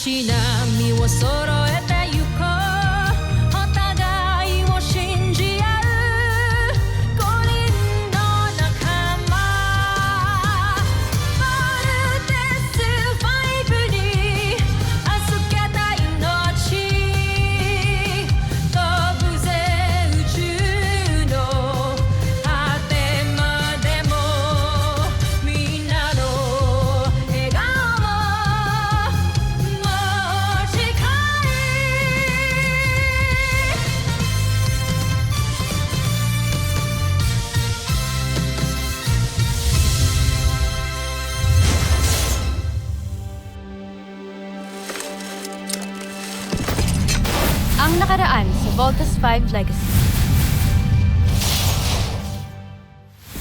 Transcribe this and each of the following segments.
し波を揃えてゆこうお互いを信じ合う五輪の仲間まるでスファイブに預けた命飛ぶぜ宇宙の果てまでもみんなの笑顔ももう近いAng nakaraan sa Voltes 5 Legacy.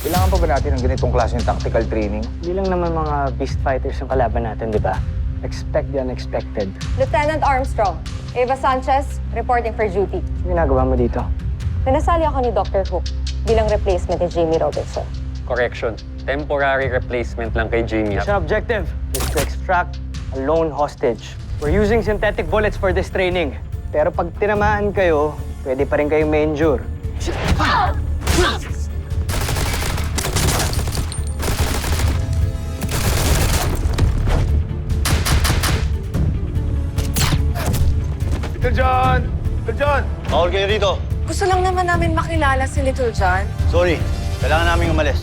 Kailangan pa ba natin ng ganitong klaseng tactical training? Hindi lang naman mga beast fighters yung kalaban natin, di ba? Expect the unexpected. Lieutenant Armstrong, Eva Sanchez, reporting for duty. Ano ginagawa mo dito? Pinasali ako ni Dr. Hook bilang replacement ni Jamie Robinson. Correction. Temporary replacement lang kay Jamie. Mission objective is to extract a lone hostage. We're using synthetic bullets for this training. Pero pag tinamaan kayo, pwede pa rin kayong ma-injure. Little John! Little John! Bawal kayo rito. Gusto lang naman namin makilala si Little John. Sorry, kailangan namin umalis.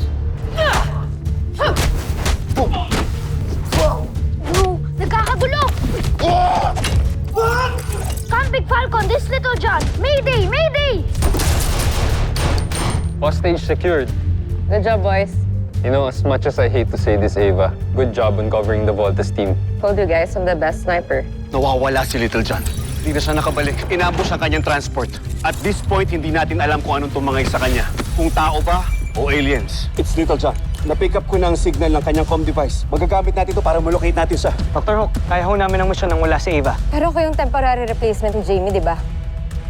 Bro, nagkakagulo! Come, Big Falcon! This Little John! Mayday! Mayday! Hostage secured. Good job, boys. You know, as much as I hate to say this, Ava, good job on covering the Voltes team. Told you guys I'm the best sniper. Nawawala si Little John. Hindi na siya nakabalik. Inambos ang kanyang transport. At this point, hindi natin alam kung anong tumangay sa kanya. Kung tao ba o aliens. It's Little John. Na-pick up ko na ang signal ng kanyang comm device. Magagamit natin ito para malocate natin siya. Dr. Hook, kaya ho namin ang mission nang wala si Eva. Pero ako yung temporary replacement ni Jamie, di ba?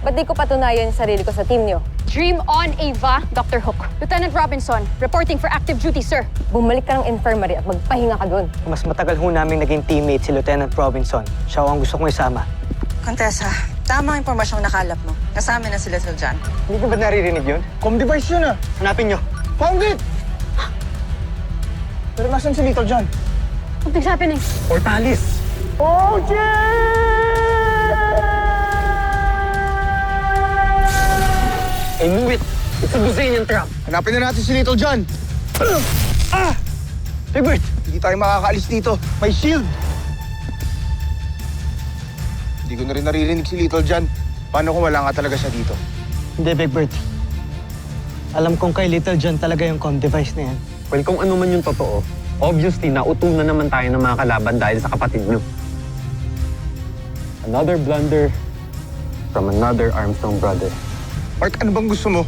Ba't di ko patunayan yung sarili ko sa team niyo? Dream on, Ava! Dr. Hook. Lieutenant Robinson, reporting for active duty, sir. Bumalik ka ng infirmary at magpahinga ka doon. Mas matagal ho namin naging teammate si Lieutenant Robinson. Siya ho ang gusto kong isama. Contessa, tamang impormasyong nakalap mo. Kasama na si Little John. Hindi ko ba naririnig yun? Comm device yun ah! Hanapin nyo. Found it! Pero nasan si Little John? Something's happening. Portalis! Oh, I knew it! It's a Buzanian trap! Hanapin na natin si Little John! Ah! Hey, Bert! Hindi tayo makakaalis dito. May shield! Hindi ko na rin naririnig si Little John. Paano kung wala nga talaga siya dito? Hindi, Big Bird. Alam kong kay Little John talaga yung comm device na yan. Well, kung ano man yung totoo, obviously, nautunan naman tayo ng mga kalaban dahil sa kapatid nyo. Another blunder from another Armstrong brother. Mark, ano bang gusto mo?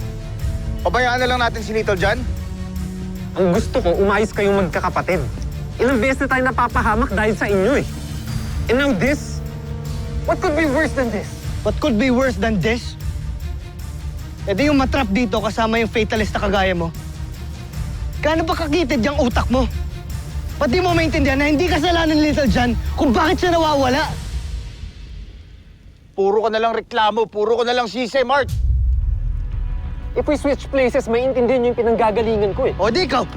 Pabayaan na lang natin si Little John? Ang gusto ko, umayos kayong magkakapatid. Ilang beses na tayo napapahamak dahil sa inyo eh. And now this? What could be worse than this? What could be worse than this? E di yung matrap dito kasama yung fatalist na kagaya mo. Gaano ba kakitid yung utak mo? Ba't di mo maintindihan na hindi kasalanan ni Little John kung bakit siya nawawala? Puro ka na lang reklamo, puro ka na lang sisi, Mark! If we switch places, maintindihan nyo yung pinanggagalingan ko eh. O di ikaw!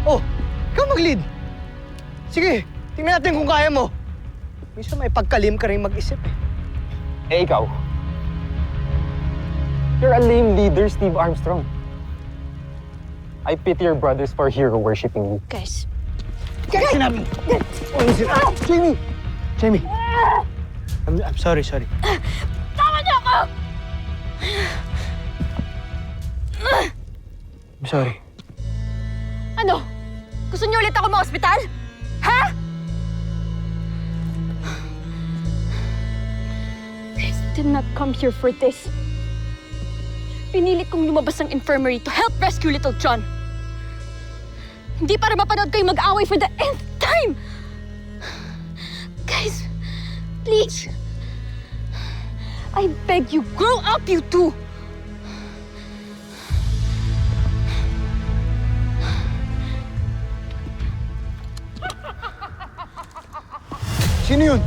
Oh, ikaw mag-lead! Sige, tingnan natin kung kaya mo. Minsan may pagkalim ka rin mag-isip eh. Eh ikaw, you're a lame leader, Steve Armstrong. I pity your brothers for hero-worshipping you. Guys, Kaya sinabi! Ano sila? Jamie! Jamie! I'm sorry. tama niyo ako! I'm sorry. Ano? Gusto niyo ulit ako ma-hospital? Ha? I did not come here for this. Pinilit kong lumabas ng infirmary to help rescue Little John. Hindi para mapanood kayo mag-away for the nth time! Guys, please. I beg you, grow up, you two! Sino yun?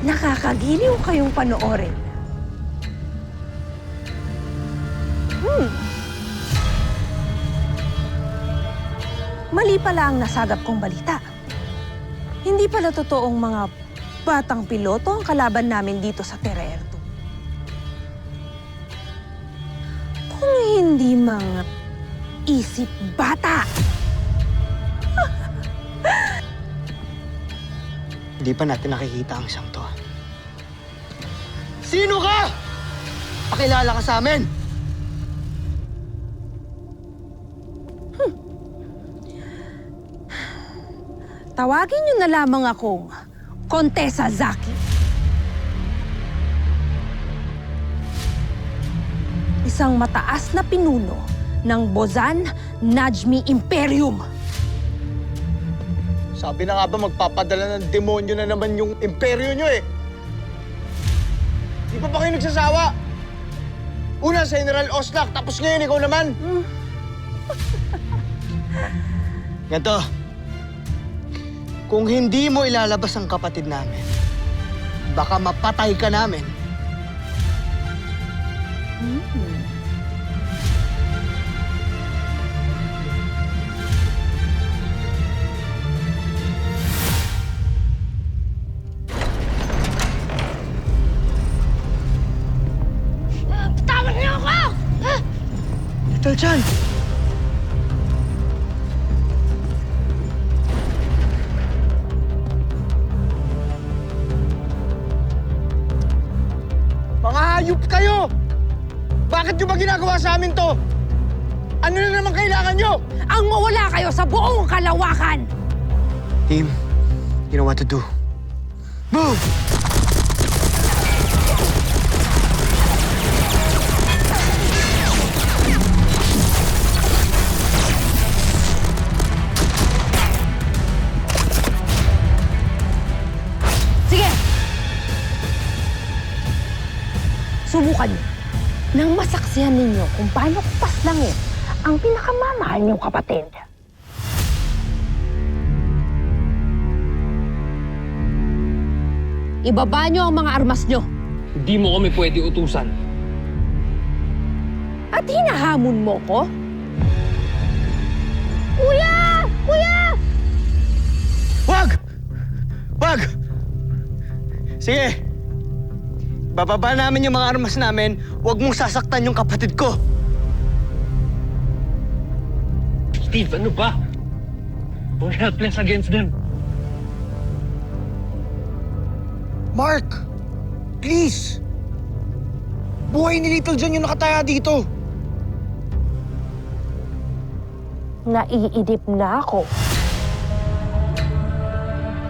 Nakakagiliw kayong panoorin. Mali pala ang nasagap kong balita. Hindi pala totoong mga batang piloto ang kalaban namin dito sa Terra Air 2. Kung hindi mga isip bata. Hindi pa natin nakikita ang siyang to. Sino ka? Pakilala ka sa amin! Tawagin niyo na lamang akong Contessa Zaki. Isang mataas na pinuno ng Bozan Najmi Imperium. Sabi na nga ba magpapadala ng demonyo na naman yung imperyo nyo eh. Di pa ba kayo nagsasawa? Una sa General Oslak, tapos ngayon ikaw naman. Ganto, kung hindi mo ilalabas ang kapatid namin, baka mapatay ka namin. Bitawan niyo ako! Little John! Mga hayop kayo! Bakit nyo ba ginagawa sa amin to? Ano na naman kailangan nyo? Ang mawala kayo sa buong kalawakan! Team, you know what to do. Move! Sige! Subukan niyo. Nang masaksihan ninyo kung paano paslangin ang pinakamamahal niyong kapatid. Ibaba niyo ang mga armas niyo. Hindi mo kami pwede utusan. At hinahamon mo ko? Kuya! Kuya! Wag! Wag! Sige. Bababa namin yung mga armas namin. Huwag mong sasaktan yung kapatid ko. Steve, ano ba? We're helpless against them. Mark! Please! Buhay ni Little John yung nakataya dito. Naiidip na ako.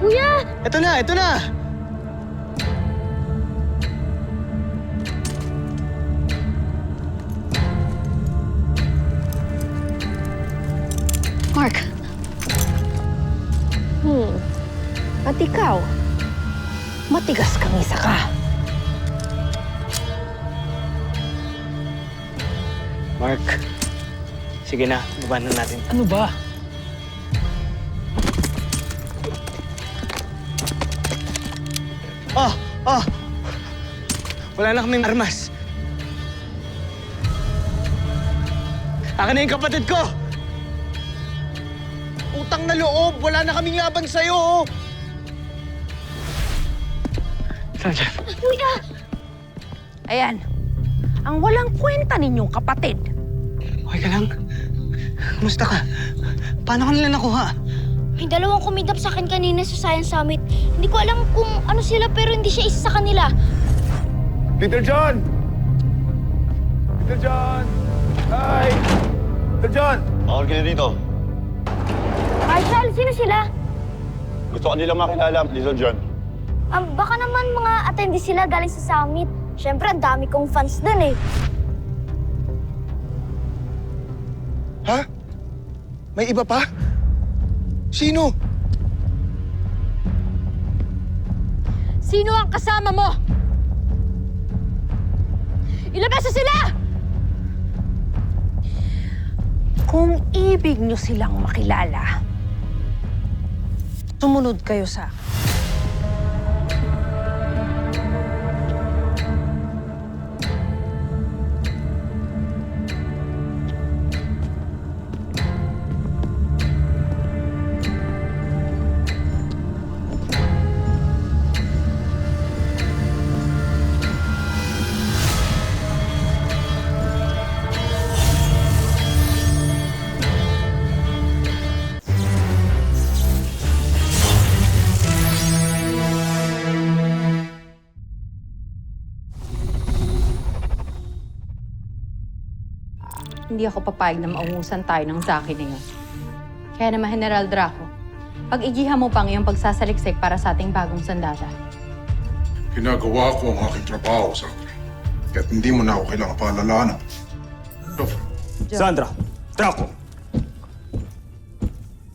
Kuya! Ito na, ito na! Mark, At ikaw, matigas kang isa ka. Mark, sige na, baba na natin. Ano ba? Wala na kaming armas. Akin na yung kapatid ko! Utang na loob, wala na kaming laban sa'yo. Oh. Saan siya? kuya! Ayan, ang walang kwenta ninyong kapatid. Okay ka lang? Kamusta ka? Paano ka nila nakuha? May dalawang kumidap sa akin kanina sa Science Summit. Hindi ko alam kung ano sila pero hindi siya isa sa kanila. Little John! Little John! Hi! Little John! Bakit ka na dito? Marshall, sino sila? Gusto ka nila makilala, Little John. Baka naman mga attendee sila galing sa summit. Siyempre, ang dami kong fans dun eh. Ha? May iba pa? Sino? Sino ang kasama mo? Ilabas na sila! Kung ibig nyo silang makilala, sumunod kayo sa akin. Hindi ako papayag na maungusan tayo ng Zaki na yun. Kaya naman, General Draco, pag-igihan mo pang iyong pagsasaliksik para sa ating bagong sandata. Ginagawa ko ang aking trabaho, Zachary. Kaya't hindi mo na ako kailangan paalalahanan. Joffrey, Sandra, Draco.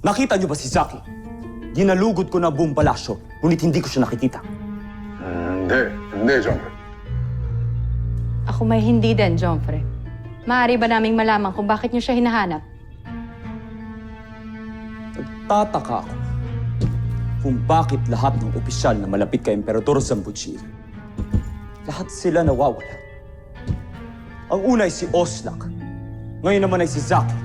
Nakita niyo ba si Zaki? Ginalugod ko na buong palasyo, ngunit hindi ko siya nakikita. Hindi, Joffrey. Ako may hindi din, Joffrey. Maaari ba naming malaman kung bakit niyo siya hinahanap? Nagtataka ako kung bakit lahat ng opisyal na malapit kay Emperador Zambuchil, lahat sila nawawala. Ang una ay si Oslak, ngayon naman ay si Zaki.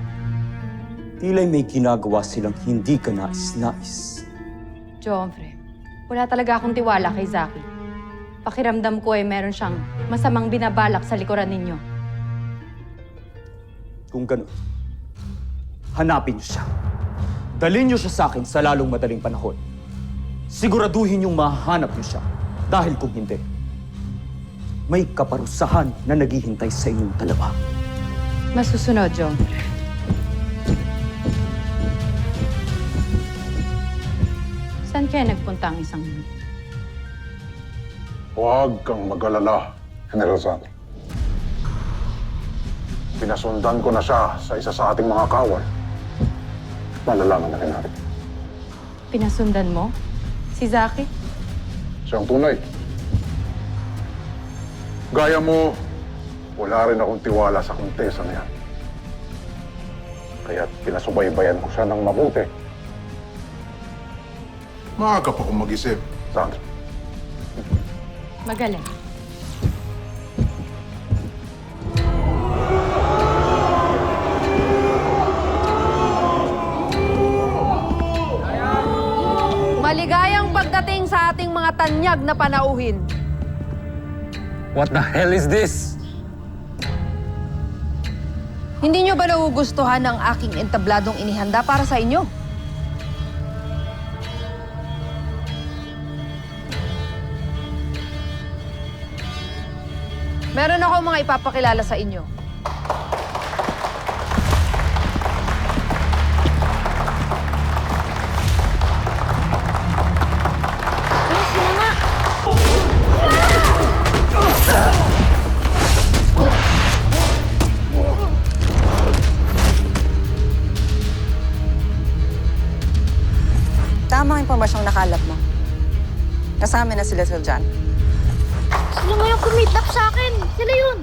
Tila'y may ginagawa silang hindi ka nais-nais. Joffrey, wala talaga akong tiwala kay Zaki. Pakiramdam ko ay meron siyang masamang binabalak sa likuran ninyo. Kung gano'n, hanapin niyo siya. Dalhin niyo siya sa akin sa lalong madaling panahon. Siguraduhin niyong mahanap niyo siya. Dahil kung hindi, may kaparusahan na naghihintay sa inyong dalawa. Masusunod, Joffrey. Saan kaya nagpunta ang isang yun? Huwag kang mag-alala, General Sandro. Pinasundan ko na siya sa isa sa ating mga kawal. Malalaman na rin natin. Pinasundan mo? Si Zaki? Siyang tunay. Gaya mo, wala rin akong tiwala sa kontesa na yan. Kaya't pinasubaybayan ko siya ng mabuti. Maaga pa kong mag-isip, Sandro. Magaling. Maligayang pagdating sa ating mga tanyag na panauhin. What the hell is this? Hindi nyo ba nagugustuhan ang aking entabladong inihanda para sa inyo? Meron ako mga ipapakilala sa inyo. Tama ang impormasyong nakalap mo. Kasama na sila Sir John. Sino nga yung kumidnap sa akin? Sila yun!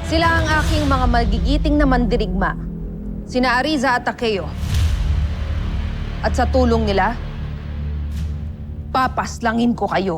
Sila ang aking mga magigiting na mandirigma. Sina Ariza at Takeo. At sa tulong nila, papaslangin ko kayo.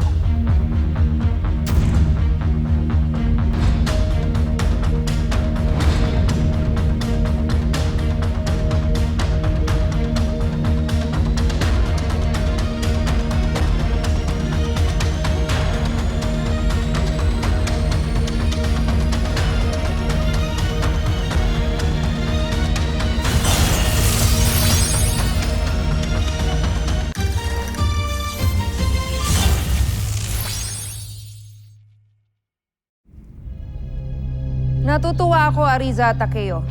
Natutuwa ako, Ariza at Takeo.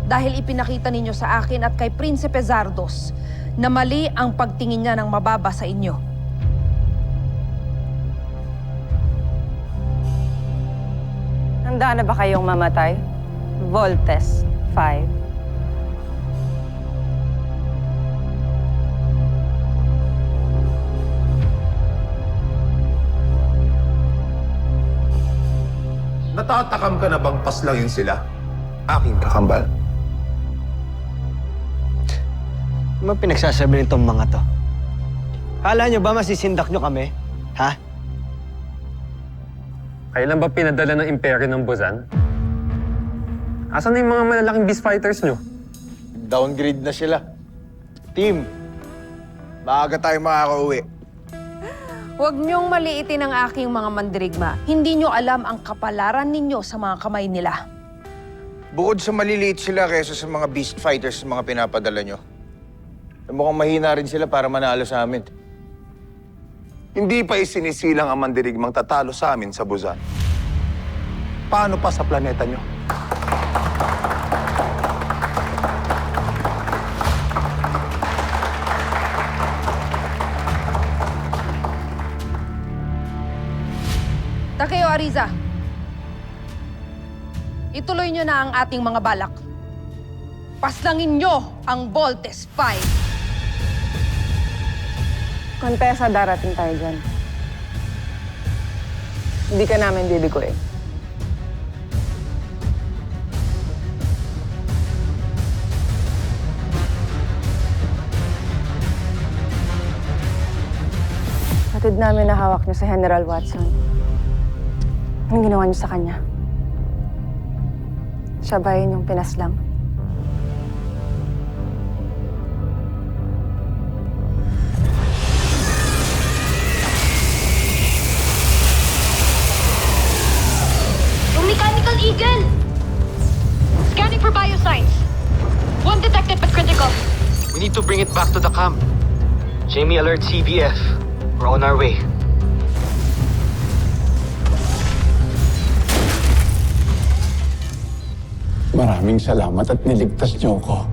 Dahil ipinakita ninyo sa akin at kay Prinsipe Zardos na mali ang pagtingin niya ng mababa sa inyo. Handa na ba kayong mamatay? Voltes 5. Natatakam ka na bang paslangin sila? Aking kakambal. Ano pinagsasabi nitong mga to? Kala nyo ba masisindak nyo kami? Ha? Kailan ba pinadala ng imperyo ng Buzan? Asan na yung mga malalaking beast fighters nyo? Downgrade na sila. Team, maaga tayo makakauwi. Huwag niyong maliitin ang aking mga mandirigma. Hindi niyo alam ang kapalaran ninyo sa mga kamay nila. Bukod sa maliliit sila kaysa sa mga beast fighters na mga pinapadala nyo, mukhang mahina rin sila para manalo sa amin. Hindi pa isinisilang ang mandirigmang tatalo sa amin sa Buzan. Paano pa sa planeta nyo? Takeo Ariza, ituloy nyo na ang ating mga balak. Paslangin nyo ang Voltes 5. Kontesa, darating tayo dyan. Hindi ka namin bibiguin. Hatid namin na hawak niyo sa General Watson. Anong ginawa niyo sa kanya? Siya ba yun yung pinaslang? Yung Mechanical Eagle! Scanning for biosigns. One detected but critical. We need to bring it back to the camp. Jamie, alert CBF. We're on our way. Maraming salamat at niligtas niyo ako.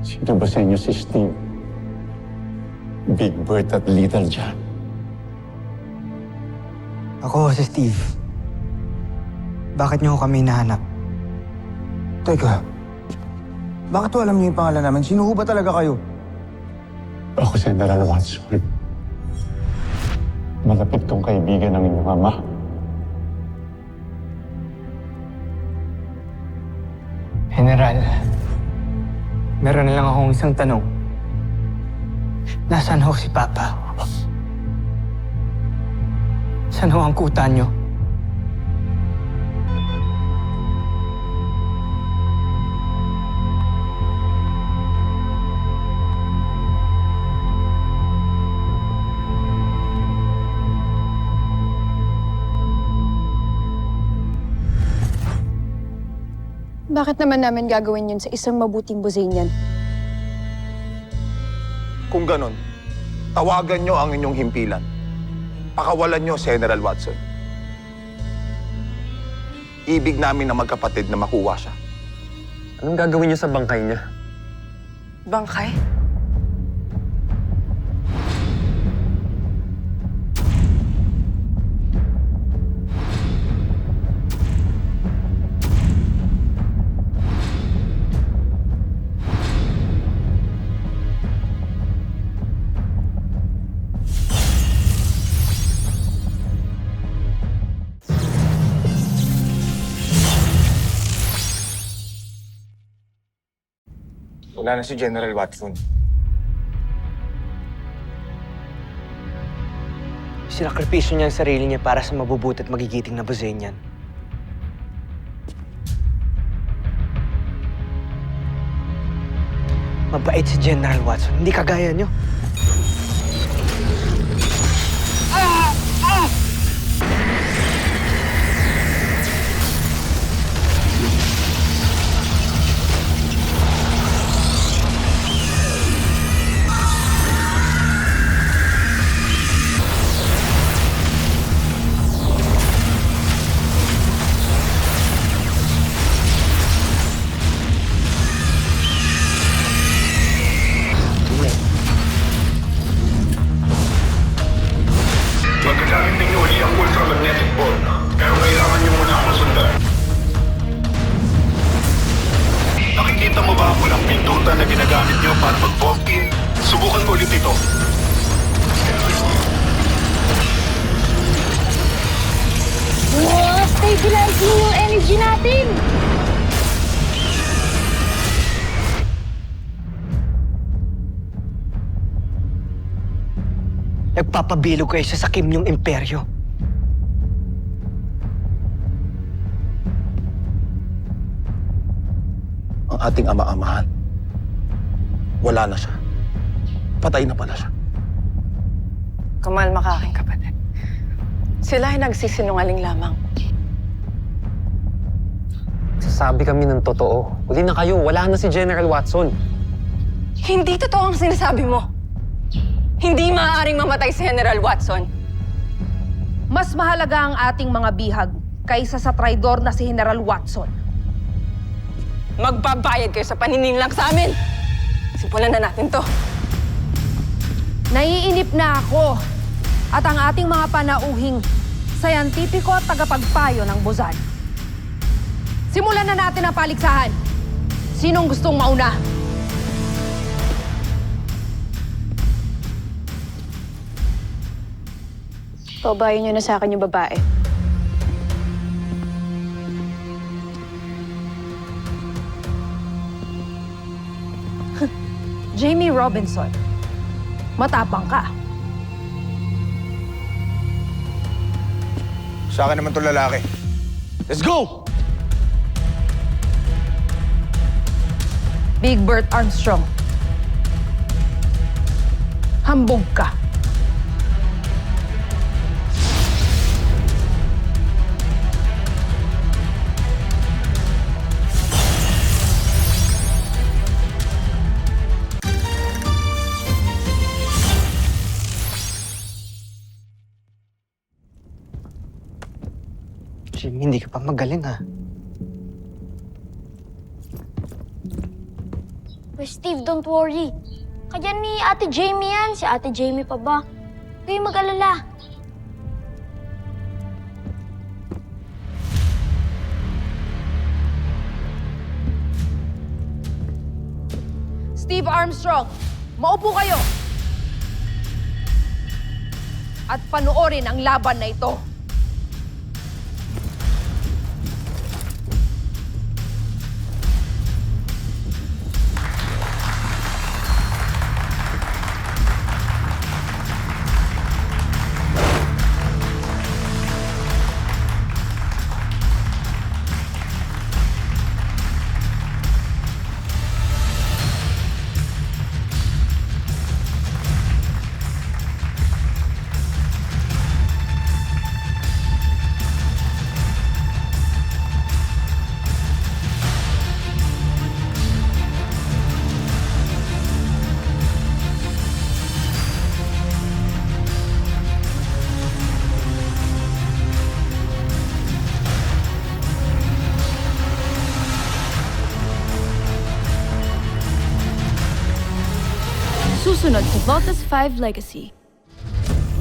Sino ba sa inyo si Steve? Big Bert at Little John. Ako si Steve. Bakit niyo kami nahanap? Teka, bakit alam niyo yung pangalan namin? Sino ho ba talaga kayo? Ako si General Watson. Malapit kong kaibigan ng inyong ama. General, meron na lang akong isang tanong. Nasaan ho si Papa? Saan ho ang kuta niyo? Bakit naman namin gagawin yun sa isang mabuting Buzanian? Kung ganon, tawagan nyo ang inyong himpilan. Pakawalan nyo si General Watson. Ibig namin na magkapatid na makuha siya. Anong gagawin niyo sa bangkay niya? Bangkay? Wala na si General Watson. Sinakripisyo niya ang sarili niya para sa mabubuti at magigiting na Buzanian. Mabait si General Watson, hindi kagaya niyo. Magagamit ninyo uli ang ultramagnetic ball, pero kailangan niyo muna akong sundan. Nakikita mo ba ang walang pindutan na ginagamit niyo para mag-vault in? Subukan mo ulit ito. Wow! Stabilizing yung energy natin! Nagpapabilog kayo sa sakim niyong imperyo. Ang ating ama-amahan, wala na siya. Patay na pala siya. Kumalma ka aking kapatid. Sila ay nagsisinungaling lamang. Sasabi kami ng totoo. Huli na kayo, wala na si General Watson. Hindi totoo ang sinasabi mo. Hindi maaaring mamatay si General Watson. Mas mahalaga ang ating mga bihag kaysa sa traidor na si General Watson. Magbabayad kayo sa paninirang sa amin. Simulan na natin to. Naiinip na ako at ang ating mga panauhing sayantipiko at tagapagpayo ng Buzan. Simulan na natin ang paligsahan. Sinong gustong mauna? Paubayan niyo na sa akin yung babae. Jamie Robinson. Matapang ka. Sa akin naman itong lalaki. Let's go! Big Bert Armstrong. Hambog ka. Jimmy, hindi ka pa magaling ha. Steve, don't worry. Kaya ni Ate Jamie yan. Si Ate Jamie pa ba? Huwag mag-alala. Steve Armstrong, maupo kayo. At panoorin ang laban na ito. Susunod sa Voltas 5 Legacy.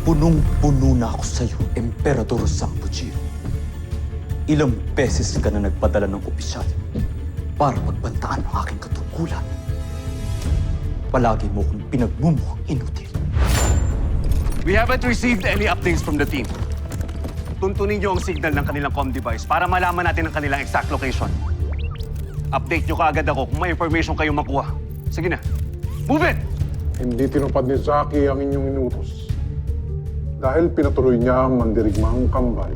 Punong-puno na ako sa'yo, Emperador Zambujeer. Ilang beses ka na nagpadala ng opisyal para pagbantaan ang aking katungkulan. Palagi mo kong pinagmumukhang inutil. We haven't received any updates from the team. Tuntunin niyo ang signal ng kanilang comm device para malaman natin ang kanilang exact location. Update niyo kaagad ako kung may information kayong makuha. Sige na. Move it! Hindi tinupad ni Zaki ang inyong inutos. Dahil pinatuloy niya ang mandirigmang kambal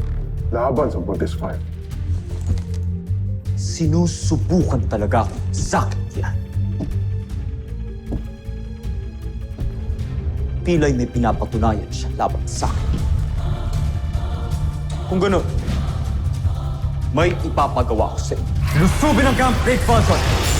laban sa Voltes 5. Sinusubukan talaga akong sakit yan. Pila'y may pinapatunayan siya laban sa akin. Kung gano'n, may ipapagawa ko sa inyo. Lusubin ang Camp Great Falcon!